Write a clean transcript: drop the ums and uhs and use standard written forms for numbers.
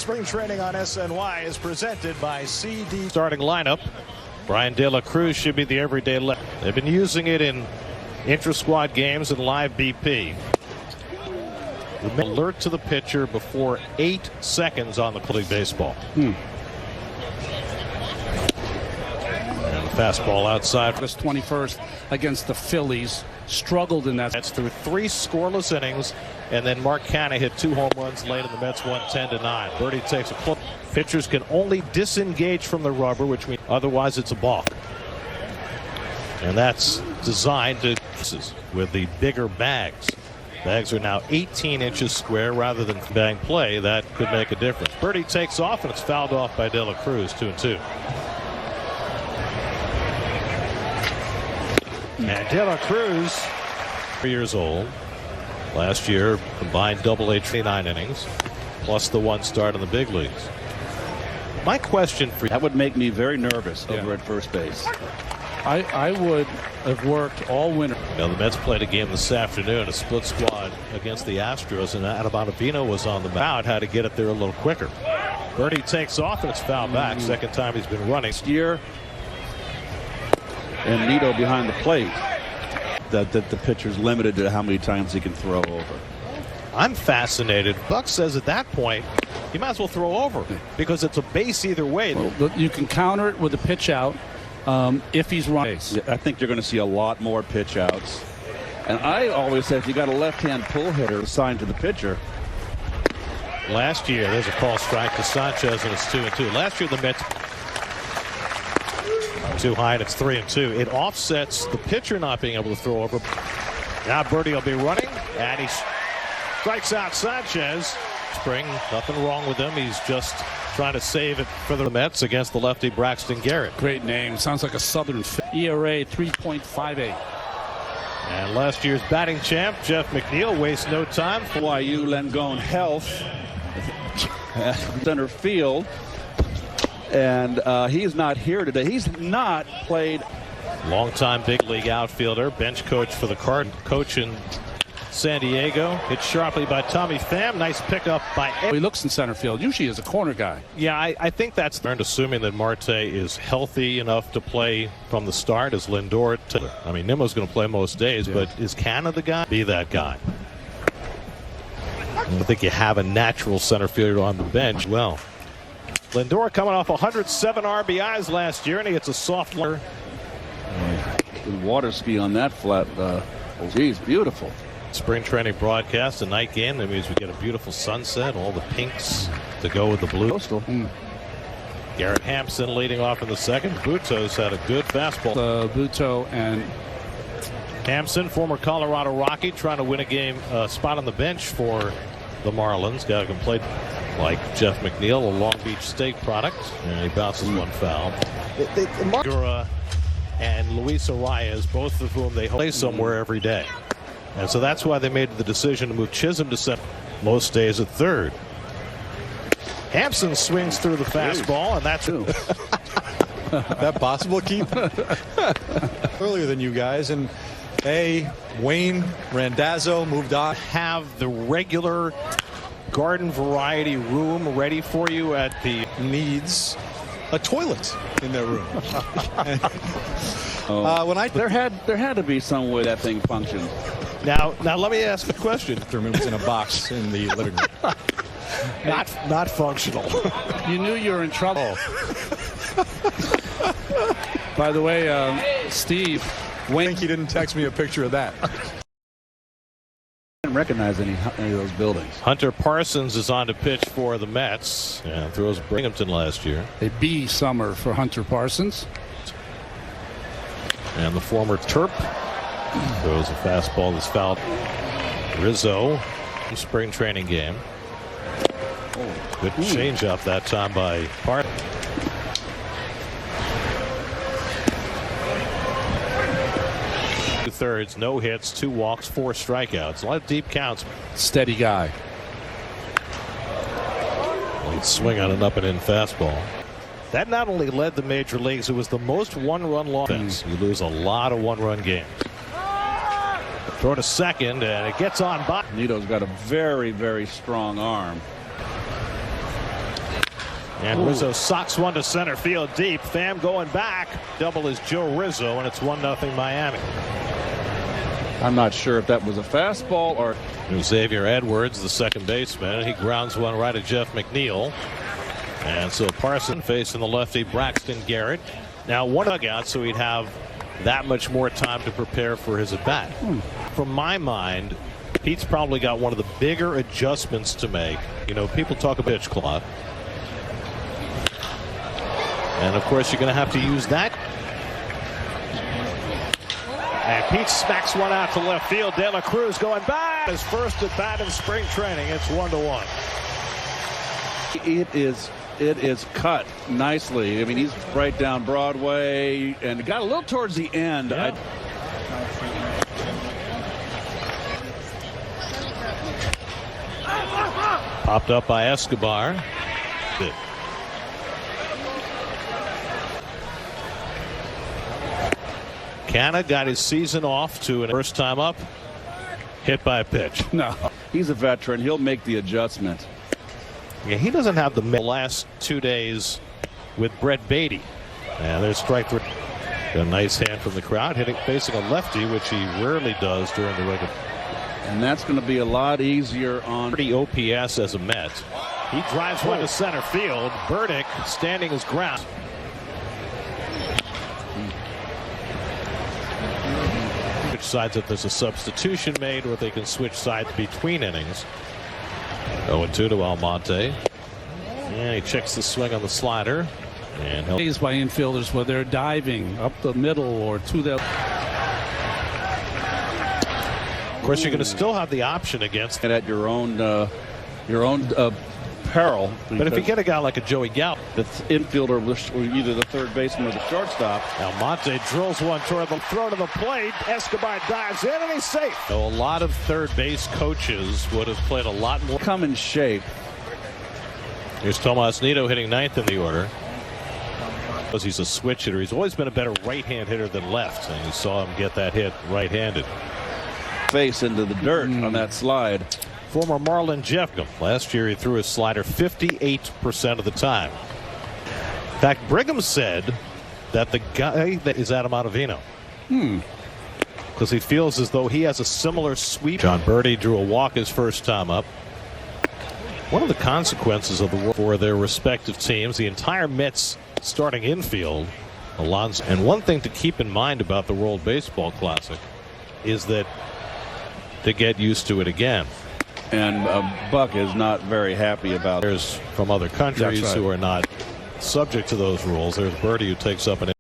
Spring training on SNY is presented by CD. Starting lineup. Brian De La Cruz should be the everyday left. They've been using it in intra-squad games and live BP. Alert to the pitcher before 8 seconds on the league baseball. And the fastball outside. This 21st against the Phillies. Struggled in that. That's through 3 scoreless innings, and then Mark Canha hit 2 home runs late, and the Mets won 10-9. Birdie takes a close. Pitchers can only disengage from the rubber, which means otherwise it's a balk. And that's designed to with the bigger bags. Bags are now 18 inches square rather than bang play. That could make a difference. Birdie takes off, and it's fouled off by De La Cruz, 2-2. And De La Cruz, 3 years old. Last year, combined Double-A 29 innings, plus the 1 start in the big leagues. My question for you. That would make me very nervous over at first base. I would have worked all winter. Now, the Mets played a game this afternoon, a split squad against the Astros, and Adam Ottavino was on the mound. Had to get it there a little quicker. Birdie takes off, and it's fouled back. Second time he's been running. Steer and Nito behind the plate. That the pitcher's limited to how many times he can throw over. I'm fascinated. Buck says at that point, you might as well throw over because it's a base either way. Well, you can counter it with a pitch out if he's running. Yeah, I think you're going to see a lot more pitch outs. And I always say if you got a left-hand pull hitter assigned to the pitcher. Last year, there's a call strike to Sanchez, and it's 2-2. Last year, the Mets too high, and it's 3-2. It offsets the pitcher not being able to throw over. Now Birdie will be running, and he strikes out Sanchez. Spring, nothing wrong with him. He's just trying to save it for the Mets against the lefty Braxton Garrett. Great name. Sounds like a Southern ERA 3.58. And last year's batting champ Jeff McNeil wastes no time. BYU Langone Health center field. And he's not here today. He's not played. Longtime big league outfielder, bench coach for the Cardinals, coach in San Diego. Hit sharply by Tommy Pham. Nice pickup by Ed. He looks in center field. Usually is a corner guy. Yeah, I think that's turned, assuming that Marte is healthy enough to play from the start. As Lindor, I mean, Nimmo's going to play most days, but is Canha the guy? Be that guy. I think you have a natural center fielder on the bench. Well, Lindor coming off 107 RBIs last year, and he gets a soft water. Water ski on that flat. Geez, beautiful. Spring training broadcast, a night game. That means we get a beautiful sunset, all the pinks to go with the blue. Garrett Hampson leading off in the second. Buto's had a good fastball. Buto and Hampson, former Colorado Rocky, trying to win a game spot on the bench for the Marlins. Got to play like Jeff McNeil, a Long Beach State product, and he bounces one foul. Gura and Luis Arias, both of whom they play somewhere every day. And so that's why they made the decision to move Chisholm to second, most days at third. Hampson swings through the fastball, and that's that possible, Keith? Earlier than you guys, and Wayne Randazzo moved on. Have the regular garden variety room ready for you at the needs a toilet in their room. There had to be some way that thing functioned. Now let me ask a question. The room was in a box in the living room. Not functional. You knew you were in trouble. By the way, Steve, I think he didn't text me a picture of that. I didn't recognize any of those buildings. Hunter Parsons is on to pitch for the Mets. Yeah, throws Binghamton last year. A B summer for Hunter Parsons. And the former Terp throws a fastball that's fouled. Rizzo, spring training game. Good changeup that time by Parsons. Two-thirds, no hits, 2 walks, 4 strikeouts. A lot of deep counts. Steady guy. He'd swing on an up and in fastball. That not only led the major leagues, it was the most one-run offense. You lose a lot of one-run games. Throw to second, and it gets on by. Nito's got a very, very strong arm. And Rizzo socks one to center field deep. Pham going back. Double is Joe Rizzo, and it's 1-0 Miami. I'm not sure if that was a fastball or. Xavier Edwards, the second baseman. He grounds one right at Jeff McNeil. And so Parson facing the lefty Braxton Garrett. Now one dugout, so he'd have that much more time to prepare for his at-bat. From my mind, Pete's probably got one of the bigger adjustments to make. You know, people talk about pitch clock. And of course, you're going to have to use that. And Pete smacks one out to left field. De La Cruz going back. His first at bat in spring training. It's 1-1. It is cut nicely. I mean, he's right down Broadway and got a little towards the end. Yeah. Popped up by Escobar. Canna got his season off to a first time up. Hit by a pitch. No, he's a veteran. He'll make the adjustment. Yeah, he doesn't have the last 2 days with Brett Beatty. And there's strike three. A nice hand from the crowd, facing a lefty, which he rarely does during the regular. And that's going to be a lot easier on. Pretty OPS as a Met. He drives one to center field. Burdick standing his ground. Which sides if there's a substitution made, or they can switch sides between innings. 0-2 to Almonte. And he checks the swing on the slider. And he'll Plays by infielders where they're diving up the middle or to the. Of course, you're going to still have the option against. And at your own peril. But if you get a guy like a Joey Gallo, the infielder, either the third baseman or the shortstop. Almonte drills one toward the throw to the plate. Escobar dives in and he's safe. So a lot of third base coaches would have played a lot more. Come in shape. Here's Tomas Nido hitting ninth in the order. Because he's a switch hitter. He's always been a better right-hand hitter than left. And you saw him get that hit right-handed. Face into the dirt on that slide. Former Marlin Jeff. Last year he threw his slider 58% of the time. In fact, Brigham said that the guy that is Adam Ottavino. Because he feels as though he has a similar sweep. John Birdie drew a walk his first time up. One of the consequences of the war for their respective teams, the entire Mets starting infield, Alonso. And one thing to keep in mind about the World Baseball Classic is that to get used to it again. And Buck is not very happy about it. There's from other countries who are not subject to those rules. There's Birdie who takes up an